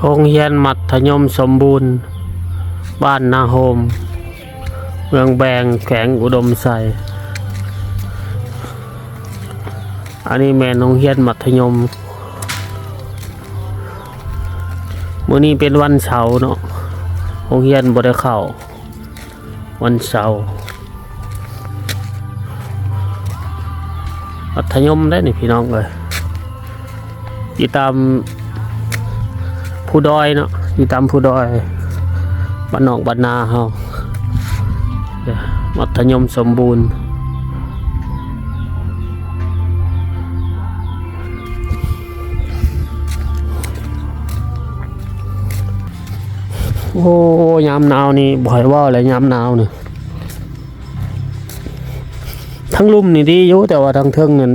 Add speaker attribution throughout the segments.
Speaker 1: โรงเรียนมัธยมสมบูรณ์บ้านนาโฮมเมืองแบงแขวงอุดมไซอันนี้แม่นโรงเรียนมัธยมมื้อนี้เป็นวันเสาร์เนาะโรงเรียนบ่ได้เข้าวันเสาร์มัธยมได้นี่พี่น้องเอ้ยอยู่ตามผู้ดอยเนาะอยู่ตามผู้ดอยบ้านนอกบ้านนาเฮามัธยมสมบูรณ์โอ้ยามหนาวนี่บ่อยว่าเลยยามหนาวนี่ทั้งลุ่มนี่ดีอยู่แต่ว่าทั้งเทิงนั่น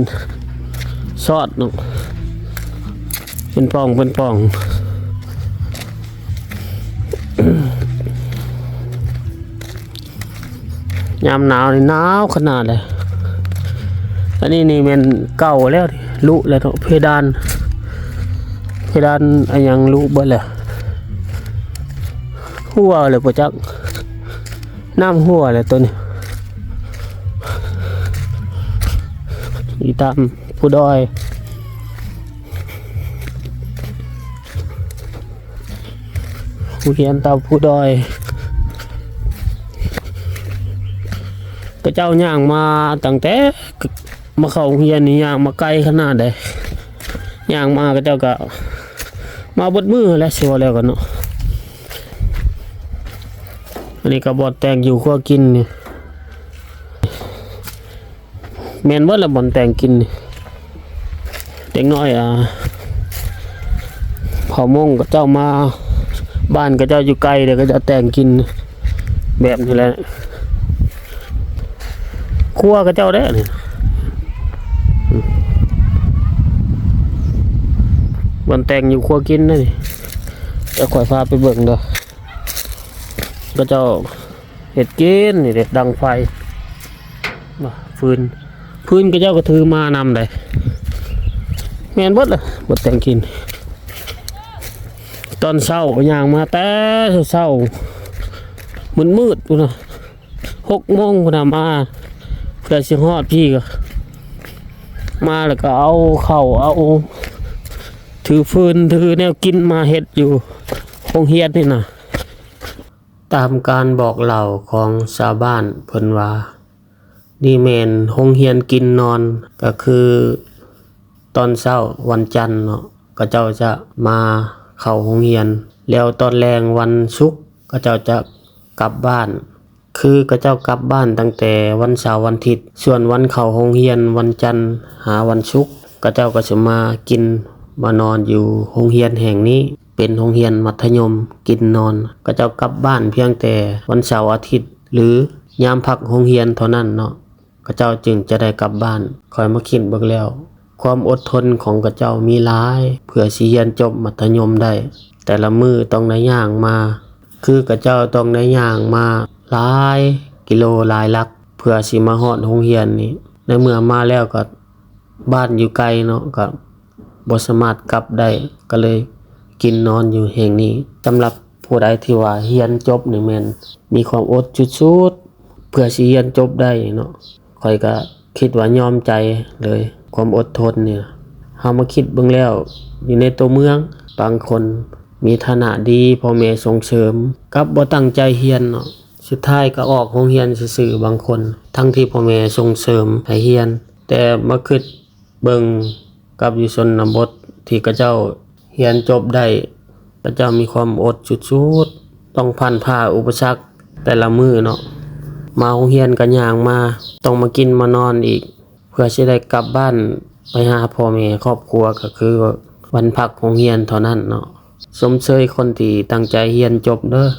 Speaker 1: ซอดเนาะเป็นป่องยามหนาวนี่หนาวขนาดเลยอันนี้นี่มันเก่าแล้วลุแล้วเนาะเพดานอันยังลุเบิดแล้วหัวเลยป่ะจักน้ำหัวเลยตัวนี้อีตามผู้ดอยผู้เรียนตามผู้ดอยก็เจ้าย่างมาตั้งแต่มาเข้าโรงเรียนนี่ย่างมาไกลขนาดใดย่างมาก็เจ้าก็มาบดมือแล้วเสียแล้วกันเนาะอันนี้ก็บ่อนแต่งอยู่ขั้วกินนี่แม่นบ่ละบ่อนแต่งกินนี่เด็กน้อยพอมงก็เจ้ามาบ้านก็เจ้าอยู่ไกลเดี๋ยวก็จะแต่งกินแบบนี้แหละครัวก็เจ้าได้นี่บ่อนแต่งอยู่ขั้วกินนี่จะข่อยพาไปเบิ่งเด้อก็เจ้าเห็ดกินนี่เด็ดดังไฟฟืนก็เจ้าก็ถือมานำได้แม่นบดเลยบดแต่งกินตอนเช้าก็ย่างมาแต่เช้ามืดพุ่นน่ะ6 โมงพุ่นน่ะมาเพื่อสิฮอดพี่ก็มาแล้วก็เอาข้าวเอาถือฟืนถือแนวกินมาเฮ็ดอยู่โรงเรียนนี่น่ะตามการบอกเล่าของชาวบ้านเพิ่นว่าดีแม่นโรงเรียนกินนอนก็คือตอนเช้าวันจันทร์เนาะก็เจ้าจะมาเข้าโรงเรียนแล้วตอนแลงวันศุกร์ก็เจ้าจะกลับบ้านคือก็เจ้ากลับบ้านตั้งแต่วันเสาร์วันอาทิตย์ส่วนวันเข้าโรงเรียนวันจันทร์หาวันศุกร์ก็เจ้าก็จะมากินมานอนอยู่โรงเรียนแห่งนี้เป็นโรงเรียนมัธยมกินนอนก็เจ้ากลับบ้านเพียงแต่วันเสาร์อาทิตย์หรือยามพักโรงเรียนเท่านั้นเนาะก็เจ้าจึงจะได้กลับบ้านคอยมาคิดเบิ่งแล้วความอดทนของกระเจ้ามีหลายเพื่อสิเรียนจบมัธยมได้แต่ละมื้อต้องได้ย่างมาคือกระเจ้าต้องได้ย่างมาหลายกิโลหลายลักเพื่อสิมาฮอดโรงเรียนนี่ในเมื่อมาแล้วก็บ้านอยู่ไกลเนาะก็บ่สามารถกลับได้ก็เลยกินนอนอยู่แห่งนี้สำหรับผู้ใดที่ว่าเรียนจบนี่แม่นมีความอดสุดๆเพื่อสิเรียนจบได้เนาะข้อยก็คิดว่ายอมใจเลยความอดทนเนี่ยเฮามาคิดเบิ่งแล้วอยู่ในตัวเมืองบางคนมีฐานะดีพ่อแม่ส่งเสริมกับบ่ตั้งใจเรียนเนาะสุดท้ายก็ออกโรงเรียนซื่อๆบางคนทั้งที่พ่อแม่ส่งเสริมให้เรียนแต่มาคิดเบิ่งกับอยู่ชนบทที่เขาเจ้าเรียนจบได้เขาเจ้ามีความอดสุดๆต้องผ่านผ่าอุปสรรคแต่ละมื้อเนาะมาโรงเรียนก็ย่างมาต้องมากินมานอนอีกเพื่อสิได้กลับบ้านไปหาพ่อแม่ครอบครัวก็คือวันพักโรงเรียนเท่านั้นเนาะสมเชยคนที่ตั้งใจเรียนจบเด้อ